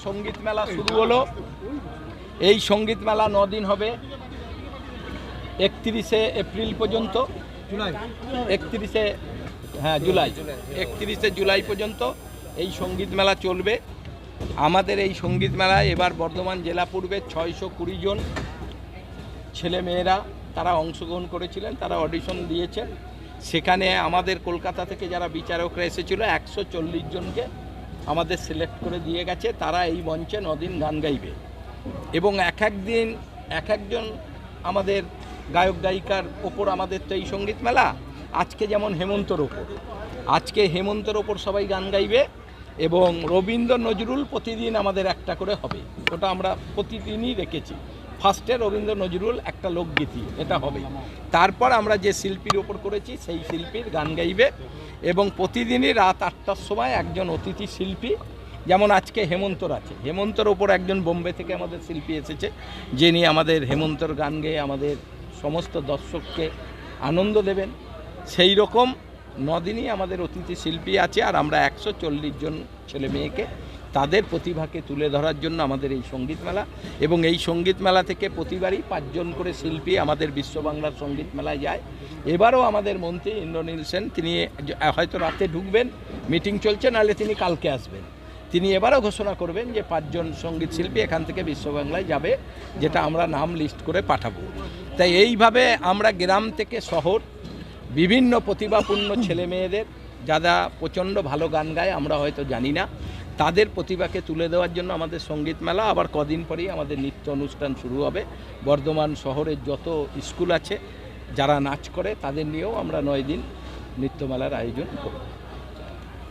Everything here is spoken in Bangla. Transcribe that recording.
সঙ্গীত মেলা শুরু হলো। এই সঙ্গীত মেলা 9 দিন হবে, 31শে এপ্রিল পর্যন্ত, 31শে জুলাই পর্যন্ত এই সঙ্গীত মেলা চলবে। আমাদের এই সঙ্গীত মেলায় এবার বর্ধমান জেলা পূর্বে 620 জন ছেলে মেয়েরা তারা অংশগ্রহণ করেছিলেন, তারা অডিশন দিয়েছে। সেখানে আমাদের কলকাতা থেকে যারা বিচারকরা এসেছিল 140 জনকে আমাদের সিলেক্ট করে দিয়ে গেছে। তারা এই মঞ্চে 9 দিন গান গাইবে এবং এক একদিন এক একজন আমাদের গায়ক গায়িকার ওপর আমাদের তো এই সঙ্গীত মেলা। আজকে যেমন হেমন্তর ওপর, আজকে হেমন্তর ওপর সবাই গান গাইবে এবং রবীন্দ্র নজরুল প্রতিদিন আমাদের একটা করে হবে, ওটা আমরা প্রতিদিনই রেখেছি। ফার্স্টে রবীন্দ্র নজরুল একটা লোকগীতি এটা হবে, তারপর আমরা যে শিল্পীর ওপর করেছি সেই শিল্পীর গান গাইবে এবং প্রতিদিনই রাত 8টার সময় একজন অতিথি শিল্পী, যেমন আজকে হেমন্তর আছে, হেমন্তর ওপর একজন বোম্বে থেকে আমাদের শিল্পী এসেছে, যিনি আমাদের হেমন্তর গান গেয়ে আমাদের সমস্ত দর্শককে আনন্দ দেবেন। সেই রকম 9 দিনই আমাদের অতিথি শিল্পী আছে। আর আমরা 140 জন ছেলে মেয়েকে তাদের প্রতিভাকে তুলে ধরার জন্য আমাদের এই সঙ্গীত মেলা, এবং এই সঙ্গীত মেলা থেকে প্রতিবারই 5 জন করে শিল্পী আমাদের বিশ্ব বাংলার সঙ্গীত মেলায় যায়। এবারও আমাদের মন্ত্রী ইন্দ্রনীল সেন, তিনি হয়তো রাতে ঢুকবেন, মিটিং চলছে, নাহলে তিনি কালকে আসবেন। তিনি এবারও ঘোষণা করবেন যে 5 জন সঙ্গীত শিল্পী এখান থেকে বিশ্ব বাংলায় যাবে, যেটা আমরা নাম লিস্ট করে পাঠাবো। তাই এইভাবে আমরা গ্রাম থেকে শহর বিভিন্ন প্রতিভাপূর্ণ ছেলে মেয়েদের, যারা প্রচণ্ড ভালো গান গায় আমরা হয়তো জানি না, তাদের প্রতিভাকে তুলে দেওয়ার জন্য আমাদের সঙ্গীত মেলা। আবার কদিন পরেই আমাদের নৃত্য অনুষ্ঠান শুরু হবে। বর্ধমান শহরের যত স্কুল আছে যারা নাচ করে তাদের নিয়েও আমরা 9 দিন নৃত্যমেলার আয়োজন করব।